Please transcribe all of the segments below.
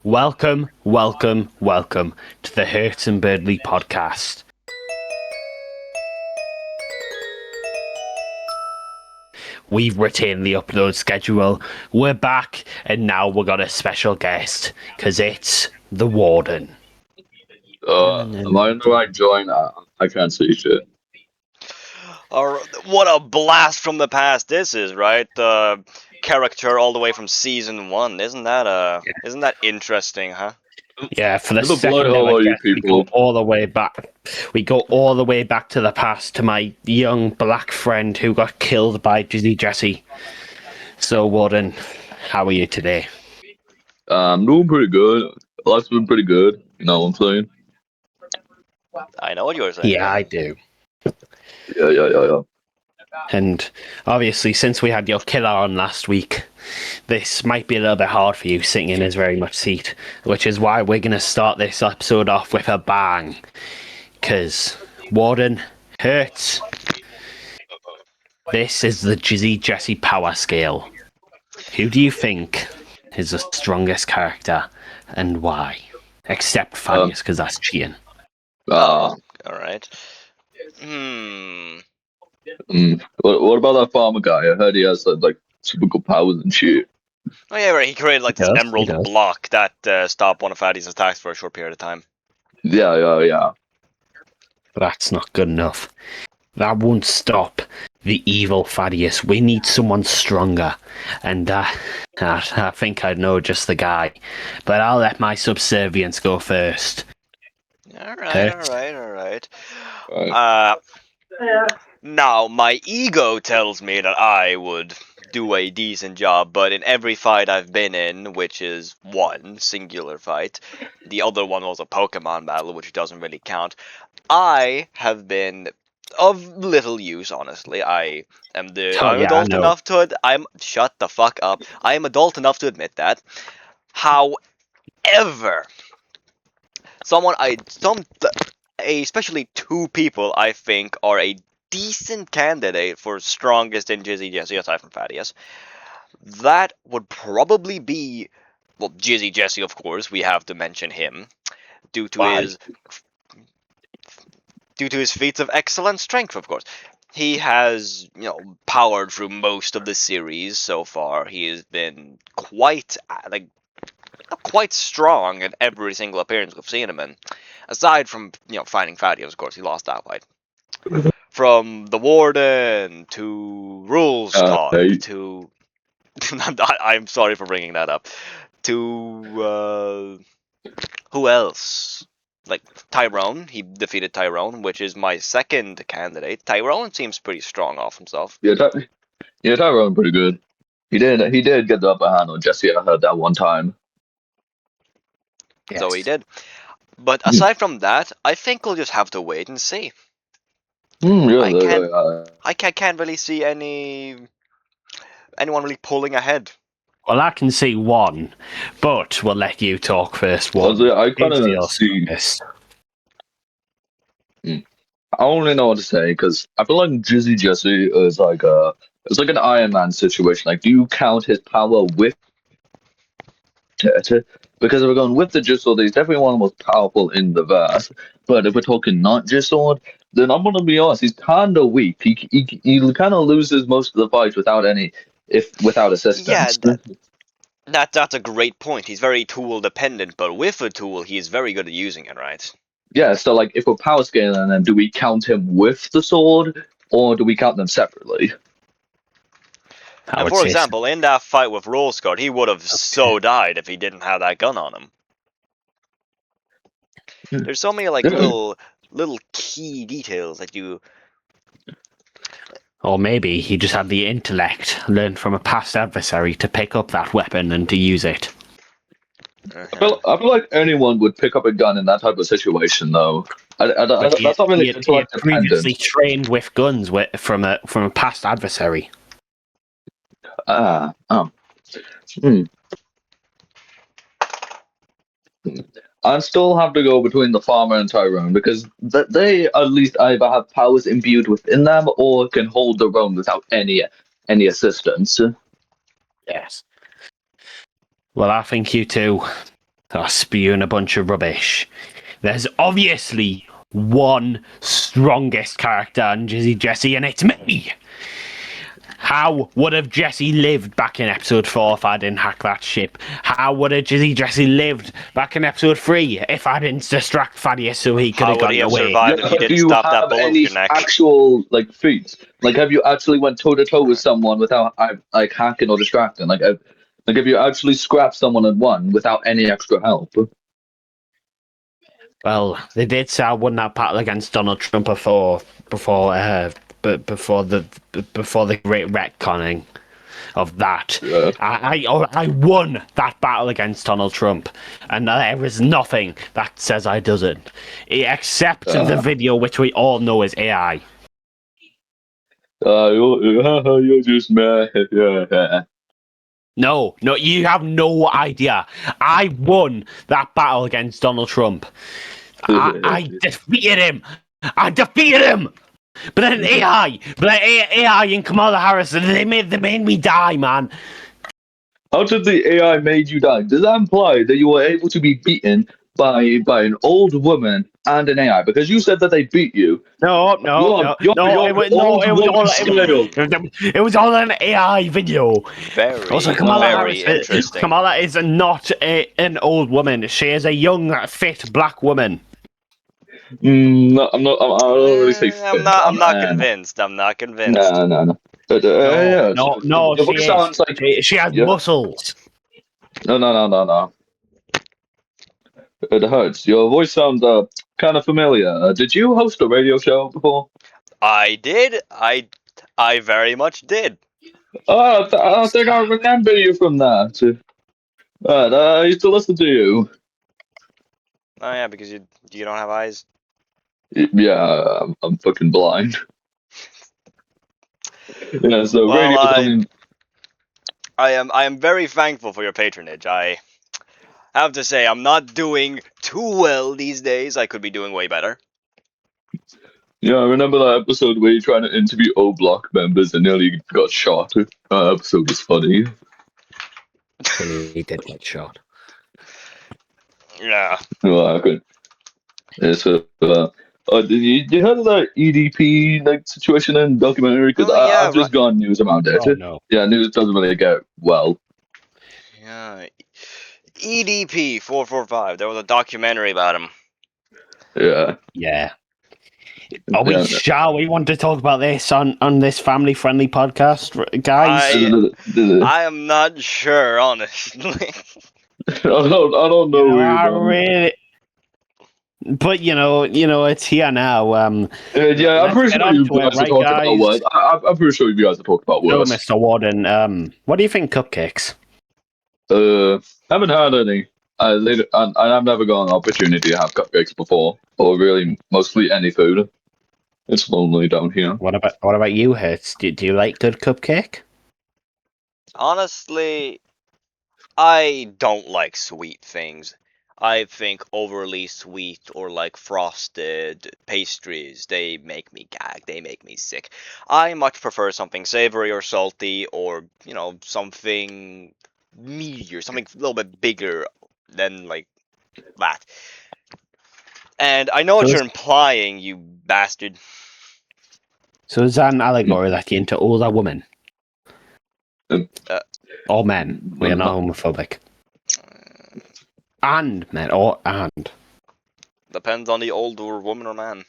Welcome, welcome, welcome to the Hertz and Berdly podcast. We've retained the upload schedule. We're back, and now we've got a special guest, because it's the Warden. Am I in the right joint? I can't see shit. What a blast from the past this is, right? The character all the way from season 1. Isn't that interesting, huh? Yeah, for the Who the second bloody hell ever are you guest, we people? go all the way back. We go all the way back to the past, to my young black friend who got killed by Jizzy Jesse. So, Warden, how are you today? I'm doing pretty good. Life's been pretty good. You know what I'm saying? I know what you're saying. Yeah, I do. Yeah. And obviously, since we had your killer on last week, this might be a little bit hard for you sitting in his very much seat, which is why we're going to start this episode off with a bang. Because, Warden, Hertz, this is the Jizzy Jesse power scale. Who do you think is the strongest character and why? Except Thaddeus, because that's cheating. Alright. What about that farmer guy? I heard he has like super good powers and shit. Oh yeah, right. He created like this He emerald does. block that stopped one of Fatty's attacks for a short period of time. Yeah. But that's not good enough. That won't stop the evil Thaddeus. We need someone stronger. And I think I know just the guy. But I'll let my subservience go first. Alright. Now, my ego tells me that I would do a decent job, but in every fight I've been in, which is one singular fight, the other one was a Pokemon battle, which doesn't really count, I have been of little use, honestly. I'm adult enough to shut the fuck up. I am adult enough to admit that. However, especially two people I think are a decent candidate for strongest in Jizzy Jesse aside from Thaddeus. That would probably be, well, Jizzy Jesse, of course. We have to mention him due to his feats of excellent strength, of course. He has, powered through most of the series so far. He has been quite strong in every single appearance we've seen him in. Aside from, fighting Thaddeus, of course, he lost that fight. From the Warden to Rules Talk to... I'm sorry for bringing that up. To... who else? Like, Tyrone. He defeated Tyrone, which is my second candidate. Tyrone seems pretty strong off himself. Yeah, Tyrone pretty good. He did get the upper hand on Jesse. I heard that one time. Yes. So he did. But aside from that, I think we'll just have to wait and see. I can't really see anyone really pulling ahead. Well, I can see one, but we'll let you talk first. One. I kind of see. I don't really know what to say because I feel like Jizzy Jesse is like it's like an Iron Man situation. Like, do you count his power with it? Because if we're going with the Jizz Sword, he's definitely one of the most powerful in the verse. But if we're talking not Jizz Sword, then I'm gonna be honest, he's kind of weak. He kind of loses most of the fights without assistance. Yeah, that's a great point. He's very tool dependent, but with a tool, he's very good at using it, right? Yeah, so like if we're power scaling, then do we count him with the sword or do we count them separately? And for example, in that fight with Rolscard, he would have so died if he didn't have that gun on him. There's so many little key details that you... Or maybe he just had the intellect, learned from a past adversary to pick up that weapon and to use it. I feel like anyone would pick up a gun in that type of situation, though. That's not really intellect dependent. Previously trained with guns from a past adversary. I still have to go between the farmer and Tyrone because they at least either have powers imbued within them or can hold their own without any assistance. Yes. Well, I think you two spewing a bunch of rubbish. There's obviously one strongest character in Jesse, and it's me. How would have Jesse lived back in episode 4 if I didn't hack that ship? How would have Jesse lived back in episode 3 if I didn't distract Thaddeus so he could have gotten away? Survived if you didn't stop that bullet in your neck? Actual feats? Like, have you actually went toe to toe with someone without like hacking or distracting? Like, have you actually scrapped someone and won without any extra help? Well, they did say I won that battle against Donald Trump before the great retconning of that. Yeah. I won that battle against Donald Trump, and there is nothing that says I doesn't, except the video which we all know is AI. You're just mad. Yeah. No, you have no idea. I won that battle against Donald Trump. I defeated him. But then AI and Kamala Harris, they made me die, man. How did the AI made you die? Does that imply that you were able to be beaten by an old woman and an AI? Because you said that they beat you. No. It was all an AI video. Very interesting. Kamala is not an old woman. She is a young, fit black woman. No, I'm not. I don't really say. I'm not convinced. I'm not convinced. No. But, No. Your voice sounds like she has muscles. No. It hurts. Your voice sounds kind of familiar. Did you host a radio show before? I did. I very much did. Oh, I think I remember you from that. I used to listen to you. Oh yeah, because you don't have eyes. Yeah, I'm fucking blind. Yeah, so Well, radio. I am very thankful for your patronage. I have to say I'm not doing too well these days. I could be doing way better. Yeah, I remember that episode where you're trying to interview O Block members and nearly got shot. That episode was funny. He did get shot. Yeah. Well, I could. Yeah, so, you heard of that EDP situation in documentary? Because I've just gone news around it. Oh, no. Yeah, news doesn't really get well. Yeah. EDP 445. There was a documentary about him. Yeah. Shall we want to talk about this on this family-friendly podcast, guys? I am not sure, honestly. I don't know. Really. But it's here now. I'm pretty sure you guys are talking about words. I'm pretty sure you guys are talking about words. So, Mr. Warden, what do you think cupcakes? Haven't had any. I've never got an opportunity to have cupcakes before, or really mostly any food. It's lonely down here. What about you, Hertz? Do you like good cupcake? Honestly, I don't like sweet things. I think overly sweet or like frosted pastries, they make me gag, they make me sick. I much prefer something savory or salty or, something meatier, something a little bit bigger than like that. And I know what you're implying, you bastard. So is that an allegory that you're into older women? Or men? We are not homophobic. And men, and. Depends on the older woman or man.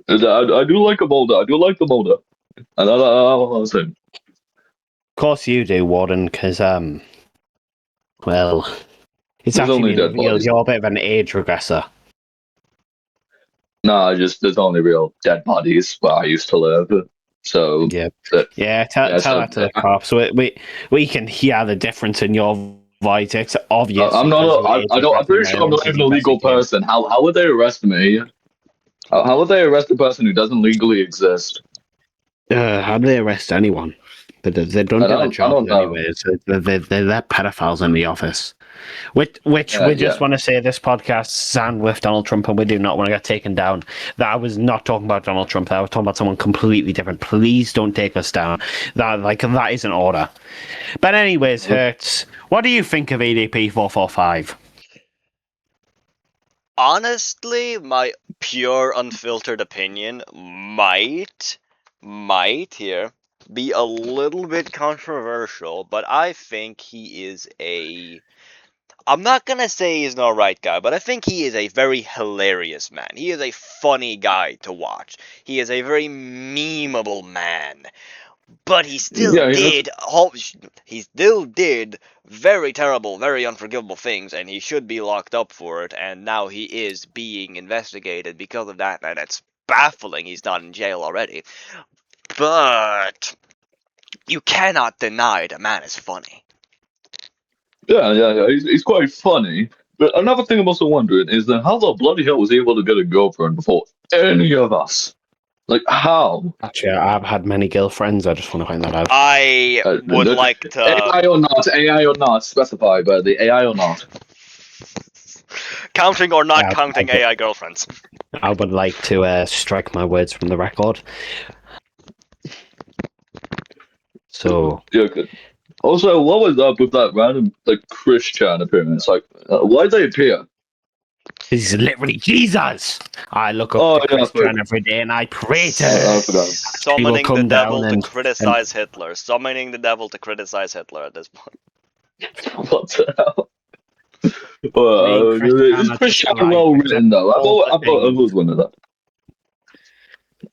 I do like a molder. I do like the molder. And I want to say. Of course you do, Warden, because, well, it's actually been revealed you're a bit of an age regressor. No, there's only real dead bodies where I used to live. So tell that to the cops. So we can hear the difference in your voice. It's obvious. I'm pretty sure I'm not even a legal person. How would they arrest me? How would they arrest a person who doesn't legally exist? How do they arrest anyone? They don't get a job anyways. They're pedophiles in the office. Which we just want to say this podcast stand with Donald Trump, and we do not want to get taken down. That I was not talking about Donald Trump. I was talking about someone completely different. Please don't take us down. That is an order. But anyways, Hertz, what do you think of ADP 445? Honestly, my pure unfiltered opinion might here be a little bit controversial, but I think he is I'm not gonna say he's not right guy, but I think he is a very hilarious man. He is a funny guy to watch. He is a very memeable man. But he still did very terrible, very unforgivable things, and he should be locked up for it, and now he is being investigated because of that, and it's baffling he's not in jail already. But you cannot deny the man is funny. Yeah. He's quite funny. But another thing I'm also wondering is that how the bloody hell was he able to get a girlfriend before any of us? Like, how? Actually, I've had many girlfriends. I just want to find that out. I would like to... AI or not, specify, but the AI or not. Counting or not counting AI girlfriends. I would like to strike my words from the record. So... Yeah, good. Also, what was up with that random, Chris Chan appearance? Why did they appear? He's literally Jesus! I look up to Chris Chan every day and I pray to him. I forgot. Summoning the devil to criticize Hitler. Summoning the devil to criticize Hitler at this point. What the hell? Is Chris Chan well written, though? I've always wondered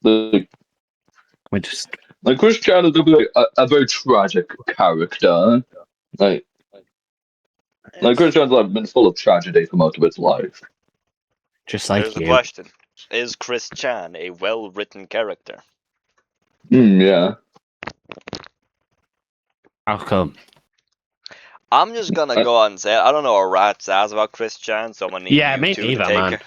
that. Chris Chan is a very tragic character. Chris Chan's been full of tragedy for most of its life. Just like Here's the question. Is Chris Chan a well-written character? Yeah. How come? I'm just gonna go on and say it. I don't know a rat's ass about Chris Chan, so I'm gonna need me two neither, to take man. it.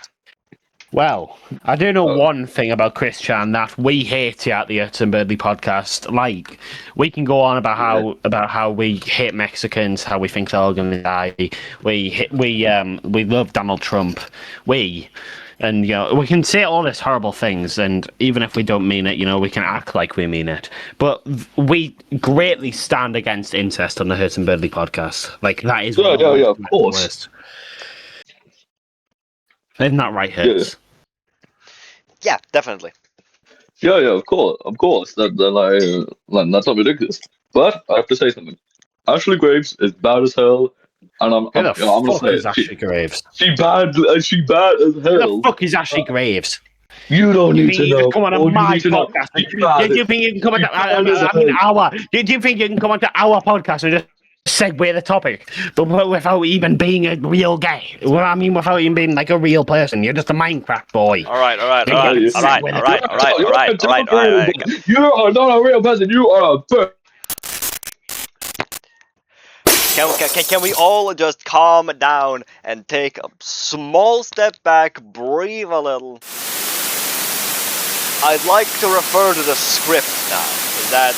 Well, I do know one thing about Chris Chan that we hate here at the Hertz and Berdly podcast. Like, we can go on about how we hate Mexicans, how we think they're all gonna die. We love Donald Trump. And, we can say all these horrible things, and even if we don't mean it, we can act like we mean it. But we greatly stand against incest on the Hertz and Berdly podcast. Like, that is of course. Worst. Isn't that right, Hertz? Yeah, definitely. Yeah, of course. That's not ridiculous. But I have to say something. Ashley Graves is bad as hell, and I'm gonna say it. Ashley Graves? She bad as hell. Who the fuck is Ashley Graves? You don't need to know. Come on my podcast. Do you think you can come on our? Do you think you can come onto our podcast and just segue the topic, but without even being a real guy? Well, I mean, without even being like a real person. You're just a Minecraft boy. All right. You are not a real person. You are a bird. Can we all just calm down and take a small step back, breathe a little? I'd like to refer to the script now. Is that...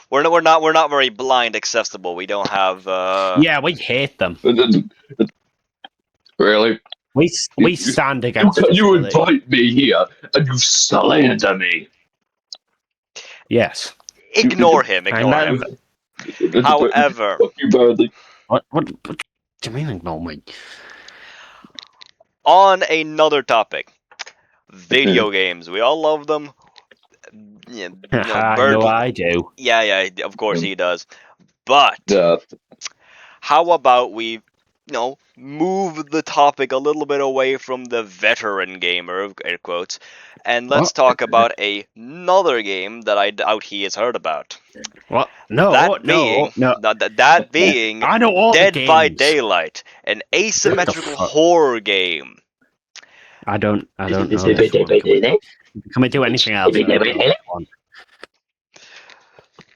We're not very blind accessible. We don't have. Yeah, we hate them. Really? We stand against. You invite me here and you slander me. Yes. Ignore him. However, fuck you, Berdly. What do you mean ignore me? On another topic, video games. We all love them. Yeah, I do. Yeah, of course he does. But how about we, move the topic a little bit away from the veteran gamer, air quotes, and let's talk about another game that I doubt he has heard about. What? No, That being I know all Dead the games. by Daylight, an asymmetrical horror game. I don't know. Can we do anything else?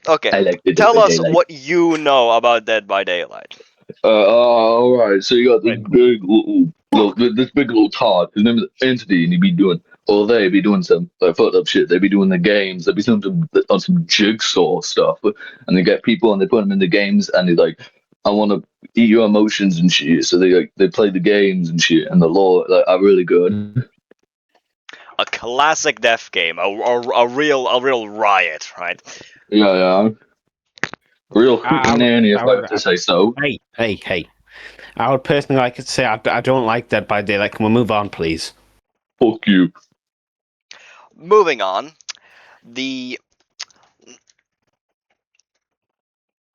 Okay, tell us what you know about Dead by Daylight. All right. So you got this big little Todd. His name is Entity, and they be doing some fucked up shit. They be doing the games. They be doing some jigsaw stuff, and they get people and they put them in the games, and they're like, I want to eat your emotions and shit. So they play the games and shit, and the lore are really good. a classic death game, a real riot, right? Yeah. Real I would, nanny, if I I would, have to say so. hey. I would personally like to say I don't like Dead by Daylight. Can we move on, please? Fuck you. Moving on, the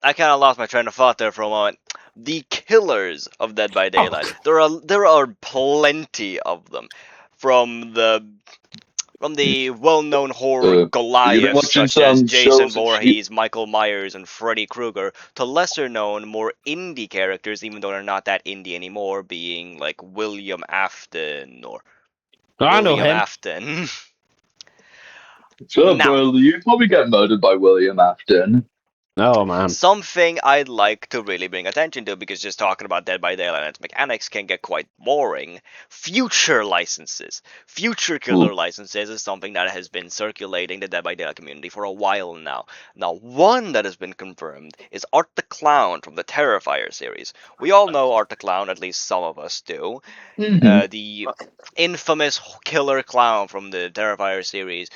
I kind of lost my train of thought there for a moment. The killers of Dead by Daylight. There are plenty of them, from the well-known horror You've been Goliaths watching such as some Jason shows. Voorhees, Michael Myers, and Freddy Krueger, to lesser-known, more indie characters, even though they're not that indie anymore, being like William Afton or I know William him. Afton. Sure, Now, Berdly, you'd probably get murdered by William Afton. Oh man. something I'd like to really bring attention to, because just talking about Dead by Daylight and its mechanics can get quite boring. Future licenses. Future killer Ooh. licenses is something that has been circulating the Dead by Daylight community for a while now. Now, one that has been confirmed is Art the Clown from the Terrifier series. We all know Art the Clown, at least some of us do. The infamous killer clown from the Terrifier series,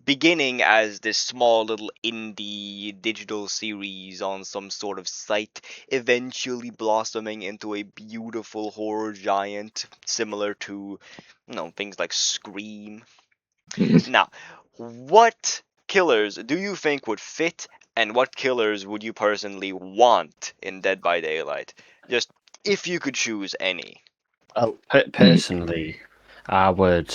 beginning as this small little indie digital series on some sort of site, eventually blossoming into a beautiful horror giant similar to, things like Scream. Now, what killers do you think would fit, and what killers would you personally want in Dead by Daylight? Just if you could choose any. Oh, personally, I would.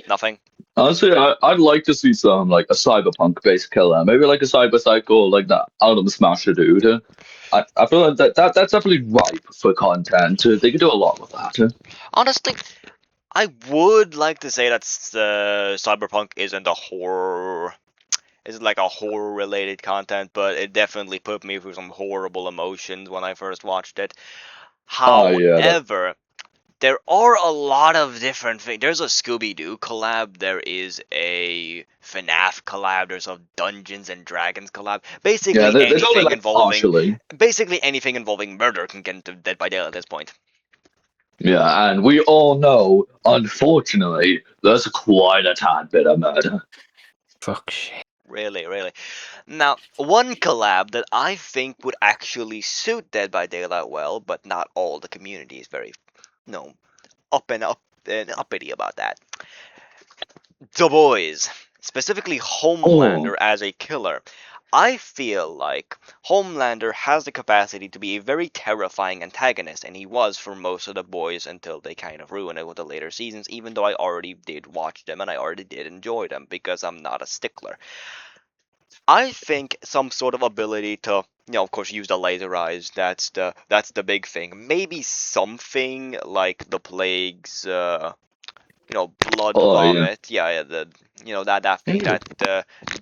Nothing? Honestly, I'd like to see some like a cyberpunk-based killer, maybe like a cyber psycho, like that Atom Smasher dude. I feel like that's definitely ripe for content. They could do a lot with that. Honestly, I would like to say that Cyberpunk isn't a horror, isn't like a horror related content, but it definitely put me through some horrible emotions when I first watched it. Oh yeah, However, there are a lot of different things. There's a Scooby-Doo collab, there is a FNAF collab, there's a Dungeons and Dragons collab. yeah. There's only like partially. Basically anything involving murder can get into Dead by Daylight at this point. Yeah, and we all know, unfortunately, there's quite a tad bit of murder. Fuck shit. Really. Now, one collab that I think would actually suit Dead by Daylight well, but not all the community is very, up and uppity about that. The Boys, specifically Homelander as a killer. I feel like Homelander has the capacity to be a very terrifying antagonist, and he was for most of The Boys until they kind of ruined it with the later seasons, even though I already did watch them and I already did enjoy them because I'm not a stickler. I think some sort of ability to, of course, use the laser eyes. That's the big thing. Maybe something like the plague's, blood vomit. Yeah, that thing,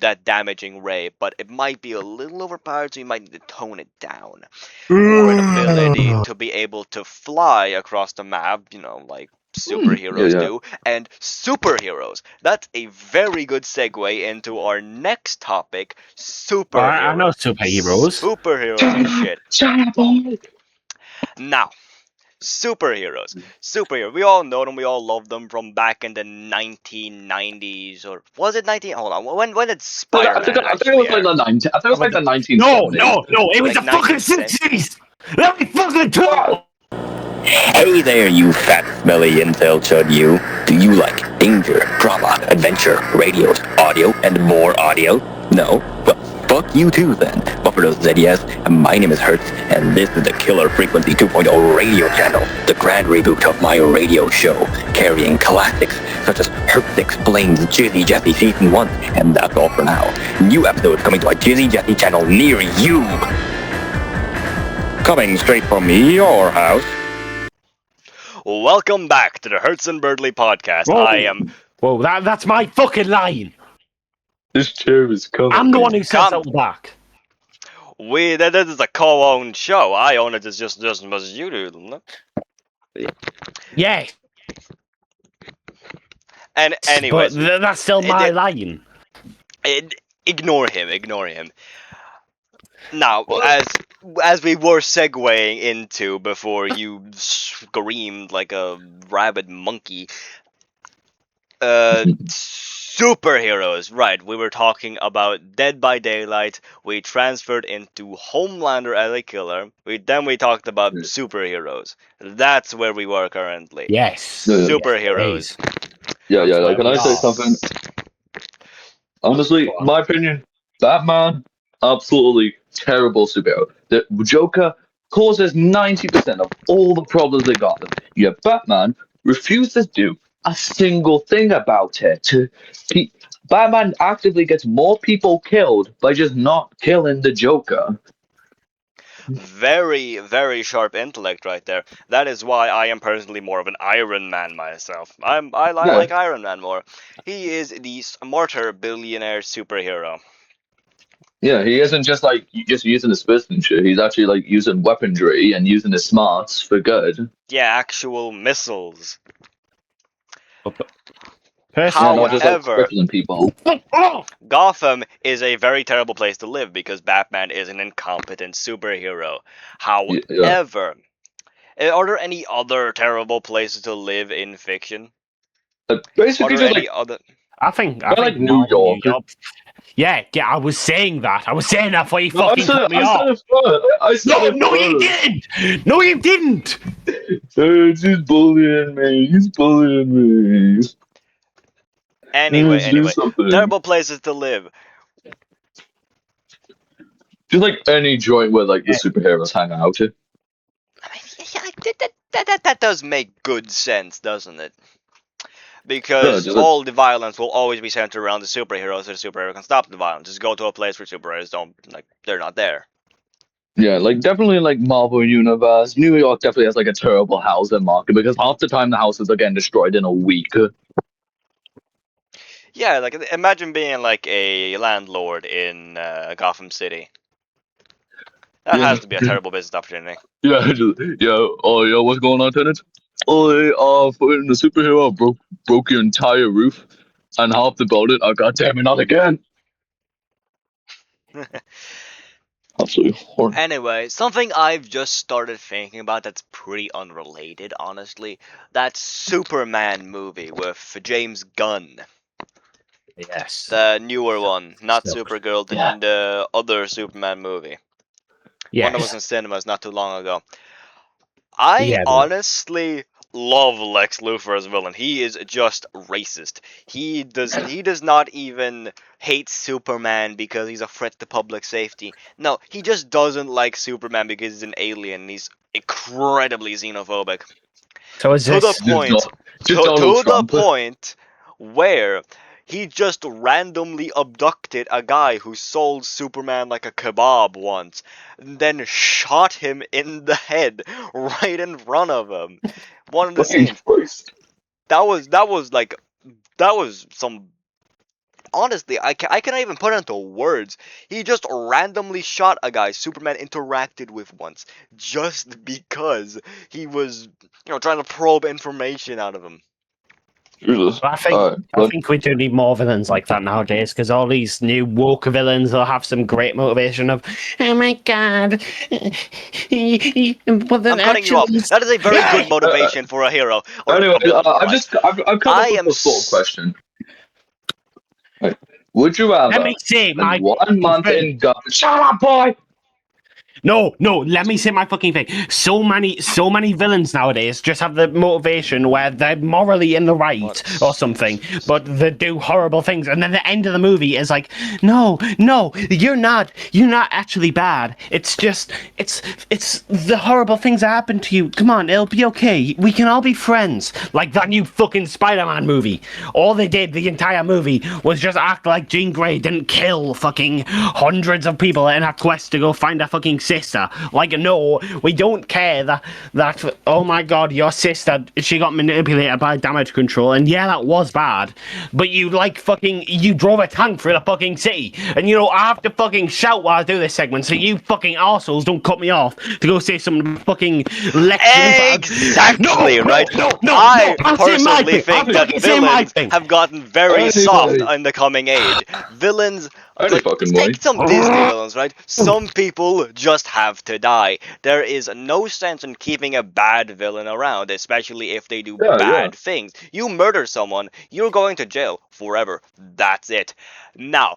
that damaging ray. But it might be a little overpowered, so you might need to tone it down. Or an ability to be able to fly across the map, like superheroes do, and superheroes. That's a very good segue into our next topic, superheroes. I know superheroes. Superheroes and shit. Shut up, boy. Now, superheroes. We all know them, we all love them from back in the 1990s, or was it 19? Hold on, when did Spider-Man I think it actually was like air? the 19. I think it was like the 19. No, it was Like the fucking 1960s. 60s! Let me fucking talk! Hey there, you fat, smelly incel chud you. Do you like danger, drama, adventure, radios, audio, and more audio? No? Well, fuck you too then. But for those that yes, my name is Hertz, and this is the Killer Frequency 2.0 radio channel, the grand reboot of my radio show, carrying classics such as Hertz Explains Jizzy Jesse Season 1, and that's all for now. New episodes coming to a Jizzy Jesse channel near you. Coming straight from your house. Welcome back to the Hertz and Berdly podcast. Whoa. Whoa, that's my fucking line! This chair is coming. I'm the one who says out the back. That is a co-owned show. I own it as just as much as you do. Yeah. And anyways, but that's still my line. Ignore him. Now, as as we were segueing into before you screamed like a rabid monkey, superheroes, right? We were talking about Dead by Daylight. We transferred into Homelander LA Killer. Then we talked about superheroes. That's where we were currently. Yes. Superheroes. Yeah, like, can I say Yes. something? Honestly, my opinion, Batman, absolutely terrible superhero. The Joker causes 90% of all the problems they got. Yet Batman refuses to do a single thing about it. Batman actively gets more people killed by just not killing the Joker. Very, very sharp intellect right there. That is why I am personally more of an Iron Man myself. I like Iron Man more. He is the smarter billionaire superhero. Yeah, he isn't just like just using his fist and shit. He's actually like using weaponry and using his smarts for good. Yeah, actual missiles. Personally, Not just like However, crippling people. Gotham is a very terrible place to live because Batman is an incompetent superhero. Yeah. However, are there any other terrible places to live in fiction? Basically, Are there just any like other? I think like New York. Yeah, I was saying that. I was saying that before you No, fucking cut me off. I said it No, you first. didn't. No, you didn't. He's bullying me. He's bullying me. Anyway, Do something. terrible places to live. Just like any joint where like the superheroes hang out. I mean, yeah, that does make good sense, doesn't it? Because just all the violence will always be centered around the superheroes, so the superhero can stop the violence. Just go to a place where superheroes don't, like, they're not there. Yeah, like definitely like Marvel Universe. New York definitely has like a terrible housing market because half the time the houses are getting destroyed in a week. Yeah, like, imagine being, like, a landlord in Gotham City. That has to be a terrible business opportunity. Yeah, what's going on, tenant? For the superhero broke your entire roof and half the building. Oh, God damn it, not again. Absolutely horrible. Anyway, something I've just started thinking about that's pretty unrelated, honestly. That Superman movie with James Gunn. Yes. The newer one, not Sucks. Supergirl, the other Superman movie. Yes. One that was in cinemas not too long ago. I honestly love Lex Luthor as villain. He is just racist. He does not even hate Superman because he's a threat to public safety. No, he just doesn't like Superman because he's an alien and he's incredibly xenophobic. So is To this the point Just Donald to the Trump. point where he just randomly abducted a guy who sold Superman like a kebab once, and then shot him in the head right in front of him. One of the scenes. That was some. Honestly, I cannot even put it into words. He just randomly shot a guy Superman interacted with once, just because he was, trying to probe information out of him. Jesus. I think we do need more villains like that nowadays because all these new woke villains will have some great motivation of, oh my god. I'm cutting you off. That is a very good motivation for a hero. Anyway, I've come up with a thought question. Right. Would you rather Let me say my 1 month in Gotham? Shut up, boy! No, let me say my fucking thing. So many villains nowadays just have the motivation where they're morally in the right or something, but they do horrible things, and then the end of the movie is like, no, you're not actually bad. It's just, it's the horrible things that happen to you. Come on, it'll be okay. We can all be friends. Like that new fucking Spider-Man movie. All they did the entire movie was just act like Jean Grey didn't kill fucking hundreds of people in a quest to go find a fucking sister. Like, no, we don't care that oh my god, your sister, she got manipulated by damage control, and yeah, that was bad, but you drove a tank through the fucking city, and I have to fucking shout while I do this segment, so you fucking arseholes don't cut me off to go say some fucking lecture. Exactly, right? I personally think that villains have gotten very soft in the coming age. Villains Any Like, fucking way. take some Disney villains, right? Some people just have to die. There is no sense in keeping a bad villain around, especially if they do Yeah. bad things. You murder someone, you're going to jail forever. That's it. Now,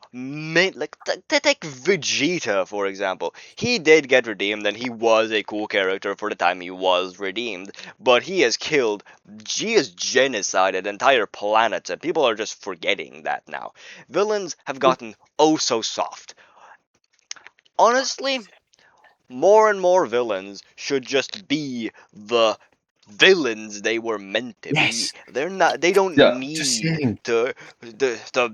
take Vegeta, for example. He did get redeemed, and he was a cool character for the time he was redeemed, but he has genocided entire planets, and people are just forgetting that now. Villains have gotten oh so soft. Honestly, more and more villains should just be the villains they were meant to be. Yes. They Yeah. don't Just need saying. to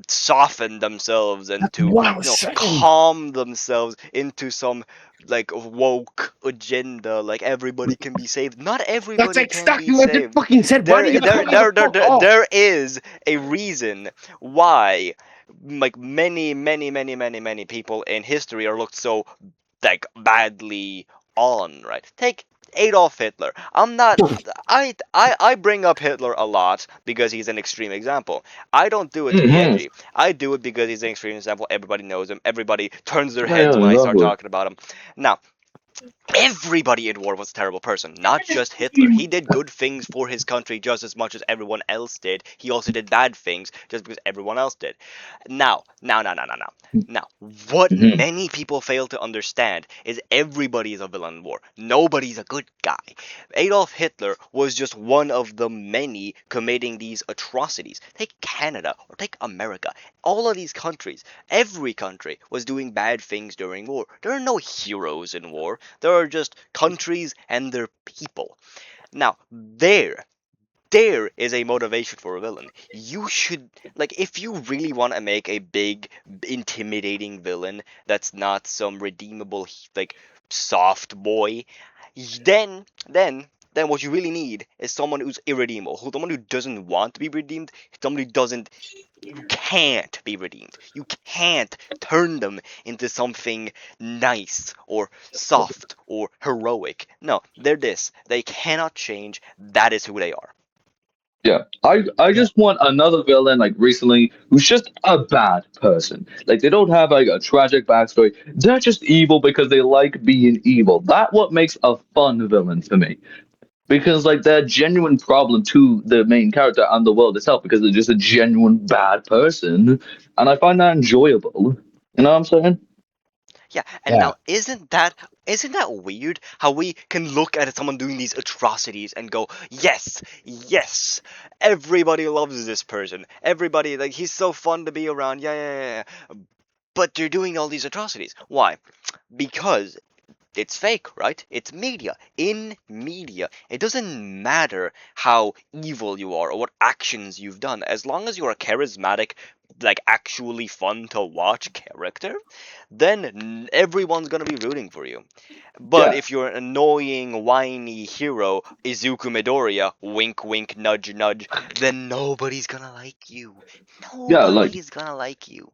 soften themselves and That's to, what I was saying. calm themselves into some like woke agenda, like everybody can be saved. Not That's everybody can be exactly what they saved. fucking said. Why do you tell me to fuck off? There is a reason why, like, many people in history are looked so, like, badly on, right? Take Adolf Hitler. I bring up Hitler a lot because he's an extreme example. I don't do it to be Mm-hmm. edgy. I do it because he's an extreme example. Everybody knows him. Everybody turns their Yeah, heads when I start exactly. talking about him. Now, everybody in war was a terrible person, not just Hitler. He did good things for his country just as much as everyone else did. He also did bad things just because everyone else did. Now, what Mm-hmm. many people fail to understand is everybody is a villain in war. Nobody's a good guy. Adolf Hitler was just one of the many committing these atrocities. Take Canada or take America. All of these countries, every country was doing bad things during war. There are no heroes in war. There are just countries and their people. Now, there is a motivation for a villain. You should, like, if you really want to make a big, intimidating villain that's not some redeemable, like, soft boy, then what you really need is someone who's irredeemable, someone who doesn't want to be redeemed, someone who can't be redeemed. You can't turn them into something nice or soft or heroic. No, they're this. They cannot change. That is who they are. Yeah, I Yeah. just want another villain like recently who's just a bad person. Like they don't have like a tragic backstory. They're just evil because they like being evil. That what makes a fun villain to me. Because like they're a genuine problem to the main character and the world itself because they're just a genuine bad person, and I find that enjoyable. You know what I'm saying? Yeah, and Yeah. now isn't that weird how we can look at someone doing these atrocities and go, yes, everybody loves this person. Everybody, like, he's so fun to be around. Yeah. But they're doing all these atrocities. Why? Because it's fake, right? It's media. In media, it doesn't matter how evil you are or what actions you've done. As long as you're a charismatic, like, actually fun to watch character, then everyone's gonna be rooting for you. But Yeah, if you're an annoying, whiny hero, Izuku Midoriya, wink wink, nudge nudge, then nobody's gonna like you. yeah, like Nobody's gonna like you.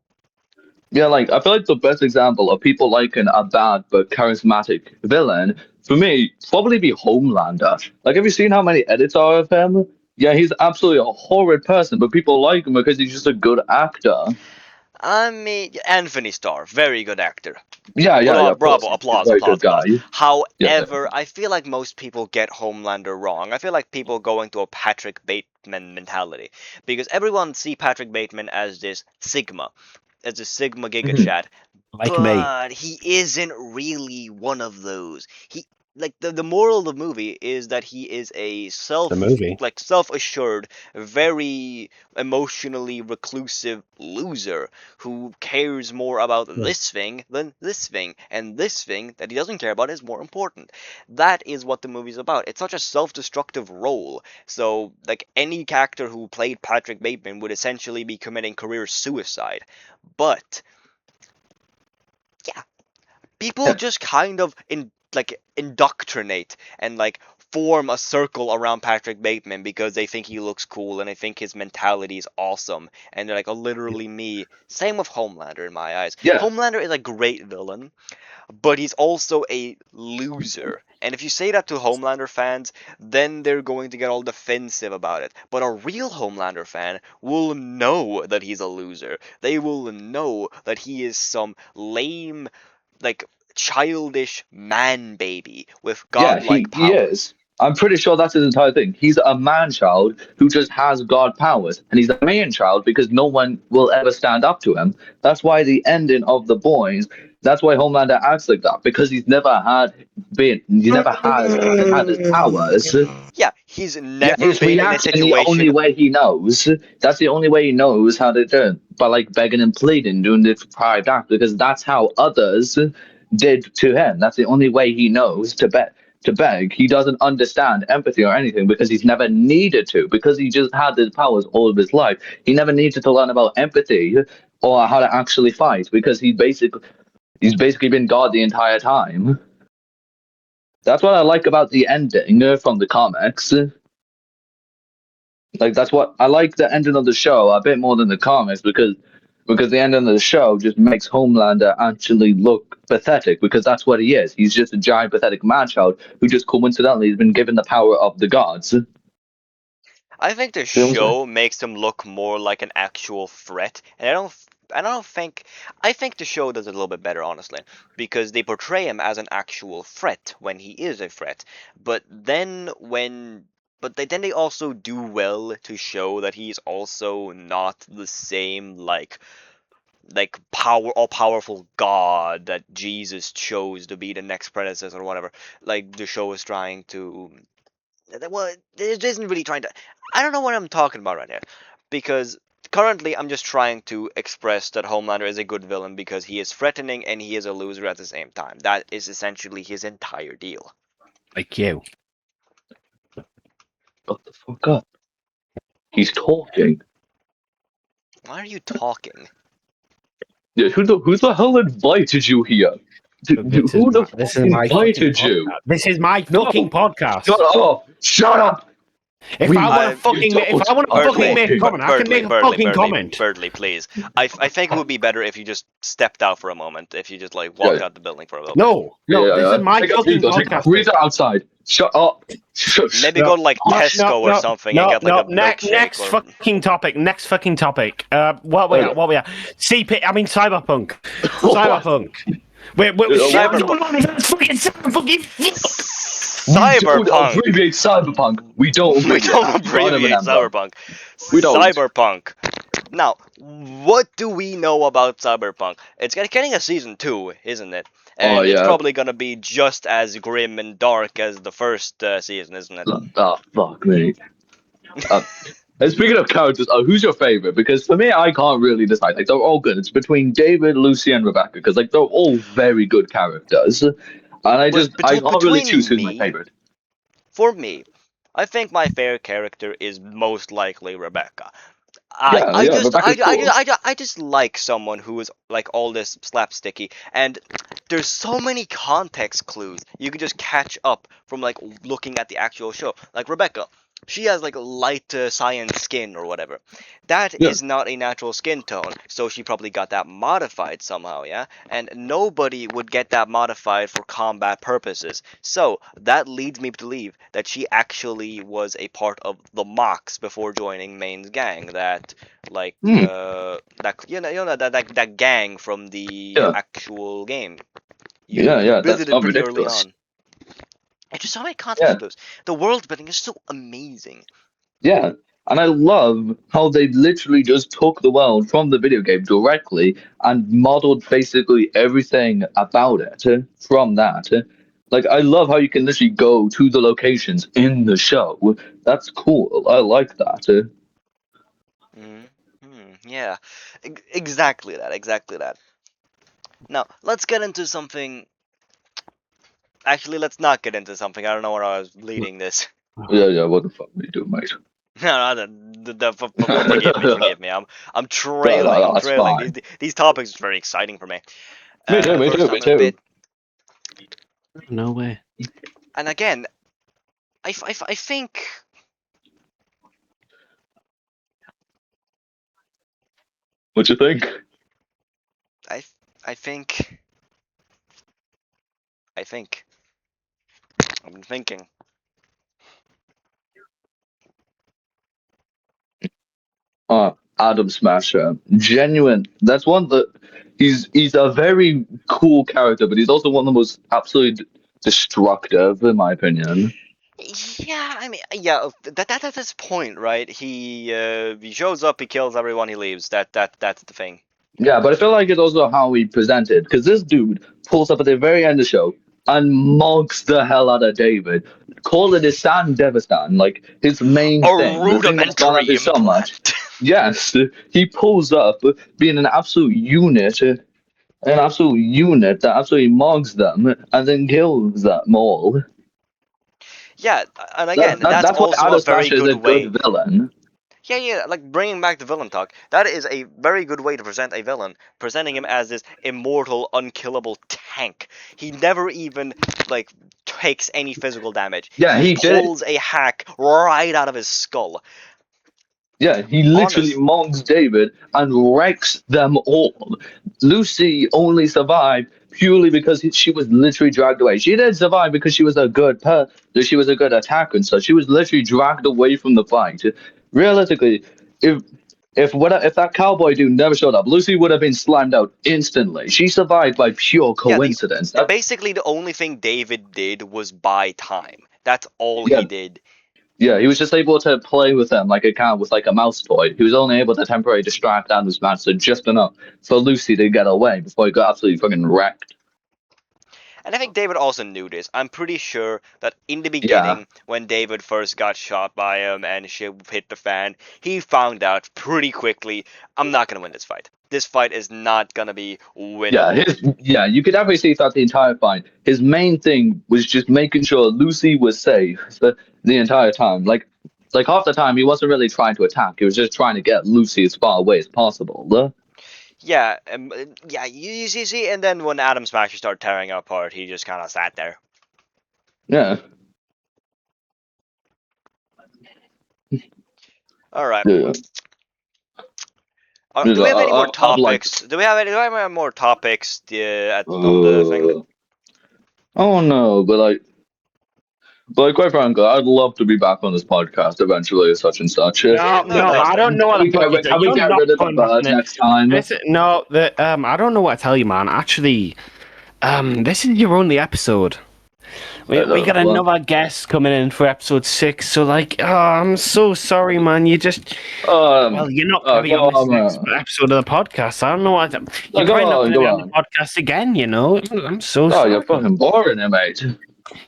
yeah, like I feel like the best example of people liking a bad but charismatic villain for me probably be Homelander. Like, have you seen how many edits are of him? Yeah, he's absolutely a horrid person, but people like him because he's just a good actor. I mean, Anthony Starr, very good actor. Yeah, of course, Bravo, he's a applause, very good applause, guy. applause. Yeah. However, I feel like most people get Homelander wrong. I feel like people go into a Patrick Bateman mentality because everyone see Patrick Bateman as this Sigma, as a Sigma Giga Mhm. Chad, Like me. but he isn't really one of those. He, like, the moral of the movie is that he is a The movie. self-assured, very emotionally reclusive loser who cares more about Yeah. this thing than this thing, and this thing that he doesn't care about is more important. That is what the movie's about. It's such a self-destructive role. So, like, any actor who played Patrick Bateman would essentially be committing career suicide. But yeah, people Yeah. just kind of indoctrinate and, like, form a circle around Patrick Bateman because they think he looks cool and they think his mentality is awesome. And they're like, oh, literally me. Same with Homelander in my eyes. Yeah. Homelander is a great villain, but he's also a loser. And if you say that to Homelander fans, then they're going to get all defensive about it. But a real Homelander fan will know that he's a loser. They will know that he is some lame, like, childish man baby with godlike he powers. is. I'm pretty sure that's his entire thing. He's a man-child who just has god powers, and he's a man-child because no one will ever stand up to him. That's why the ending of The Boys. That's why Homelander acts like that, because he's never had his powers. Yeah, he's Yeah, never he's been in a reacting the only situation. way he knows. That's the only way he knows how to do it, by like begging and pleading, doing the private act, because that's how others did to him. That's the only way he knows to beg. He doesn't understand empathy or anything because he's never needed to, because he just had his powers all of his life. He never needed to learn about empathy or how to actually fight, because he's basically been God the entire time. That's what I like about the ending from the comics. Like, that's what I like, the ending of the show a bit more than the comics, because the ending of the show just makes Homelander actually look pathetic, because that's what he is. He's just a giant pathetic man-child who just coincidentally has been given the power of the gods. I think the You know what I'm show makes him look more like an actual threat, and I think the show does it a little bit better, honestly, because they portray him as an actual threat when he is a threat. But then then they also do well to show that he's also not the same like all powerful God that Jesus chose to be the next predecessor or whatever. Like the show is trying to, well, it isn't really trying to. I don't know what I'm talking about right now, because currently I'm just trying to express that Homelander is a good villain because he is threatening and he is a loser at the same time. That is essentially his entire deal. Like you. Shut the fuck up. He's talking. Why are you talking? Yeah, who the hell invited you here? This Who the this fuck is my invited fucking you? podcast. This is my No. fucking podcast. Shut up! Shut up! If We- I want I- to fucking, you if I want to don't- fucking make a comment, I can make a fucking comment. Berdly, please. I think it would be better if you just stepped out for a moment. If you just like walked out the building for a little. No, this is my Take a fucking breather, take a podcast. breather outside. Shut up. Maybe go to like Tesco or something and get like a milkshake. Next or... fucking topic. Next fucking topic. What we at? CP. I mean Cyberpunk. Cyberpunk. Wait. We don't Cyberpunk. abbreviate cyberpunk. We don't We abbreviate don't abbreviate Cyberpunk. We don't. Cyberpunk. Now, what do we know about Cyberpunk? It's getting a season 2, isn't it? And it's probably gonna be just as grim and dark as the first season, isn't it? Oh, fuck me. And speaking of characters, who's your favorite? Because for me, I can't really decide. Like, they're all good. It's between David, Lucy, and Rebecca, because like they're all very good characters. And I can't really choose who's my favorite. For me, I think my favorite character is most likely Rebecca. I just like someone who is like all this slapsticky, and there's so many context clues you can just catch up from like looking at the actual show. Like Rebecca, she has like light cyan skin or whatever. That is not a natural skin tone, so she probably got that modified somehow, yeah? And nobody would get that modified for combat purposes. So that leads me to believe that she actually was a part of the Mox before joining Main's gang. That like that gang from the actual game. That's not ridiculous. It's just so many context clues. The world building is so amazing. Yeah, and I love how they literally just took the world from the video game directly and modeled basically everything about it from that. Like, I love how you can literally go to the locations in the show. That's cool. I like that. Yeah, exactly that. Now, let's get into something. Actually, let's not get into something. I don't know where I was leading this. Yeah, what the fuck are you doing, mate? No, forgive me. I'm trailing. Fine. These topics are very exciting for me. Me too. No way. And again, I think. What you think? I think. I've been thinking. Adam Smasher, genuine. That's one that he's a very cool character, but he's also one of the most absolutely destructive, in my opinion. Yeah, I mean, yeah, that's his point, right? He shows up, he kills everyone, he leaves. That's the thing. Yeah, but I feel like it's also how he presented, because this dude pulls up at the very end of the show and mugs the hell out of David, call it his San Devistan, like his main A thing, the thing that's gone rudimentary up so much. implant. Yes, he pulls up, being an absolute unit, that absolutely mugs them and then kills them all. Yeah, and again, that's That's why also a Adam very Smasher is a good way. good villain. Yeah, like bringing back the villain talk. That is a very good way to present a villain, presenting him as this immortal, unkillable tank. He never even like takes any physical damage. Yeah, he did. Pulls a hack right out of his skull. Yeah, he literally mugs David and wrecks them all. Lucy only survived purely because she was literally dragged away. She didn't survive because she was a good she was a good attacker and such. She was literally dragged away from the fight. Realistically, if that cowboy dude never showed up, Lucy would have been slammed out instantly. She survived by pure coincidence. Basically, the only thing David did was buy time. That's all Yeah. he did. Yeah, he was just able to play with them like a cat with like a mouse toy. He was only able to temporarily distract Adam's master just enough for Lucy to get away before he got absolutely fucking wrecked. And I think David also knew this. I'm pretty sure that in the beginning, when David first got shot by him and shit hit the fan, he found out pretty quickly, I'm not going to win this fight. This fight is not going to be winnable. Yeah, you could definitely see throughout the entire fight. His main thing was just making sure Lucy was safe the entire time. Like half the time, he wasn't really trying to attack. He was just trying to get Lucy as far away as possible. Yeah, you see, and then when Adam Smasher started tearing her apart, he just kind of sat there. Yeah. All right. Yeah. Do we have any more topics? Do we have any more topics on the thing? Oh no, but quite frankly, I'd love to be back on this podcast eventually, such and such. No, I don't know what to tell you. Can we get rid of the bird next time? I don't know what to tell you, man. Actually, this is your only episode. We got another guest coming in for episode 6, so I'm so sorry, man. You just you're not gonna be on this next episode of the podcast. I don't know what. You're probably not gonna be on the podcast again. You know, I'm so sorry. Oh, you're fucking boring, mate.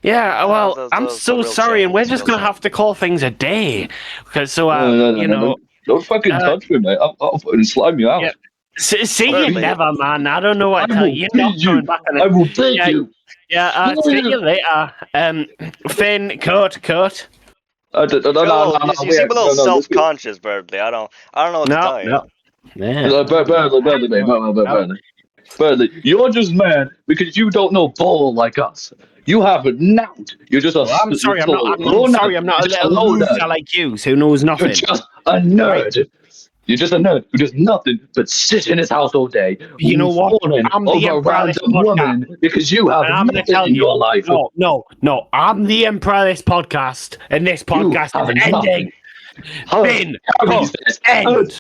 Yeah, well, I'm so sorry, and we're just gonna have to call things a day because no, don't fucking touch me, mate. I'll fucking slime you out. Yeah. See you never, man. I don't know what to tell you. You're not coming back on it. I will beat you. Yeah, see you later. Finn, cut. You seem a little self-conscious, Berdly. I don't know what to tell you. Berdly, you're just mad because you don't know ball like us. You have nout. You're just a. I'm sorry. I'm not a little loser like you who knows nothing. You're just a nerd. Right? You're just a nerd who does nothing but sit in his house all day. You know what? I'm the emperor of this woman because you have nothing in your life. No. I'm the emperor of this podcast, and this podcast is ending. Finn, end.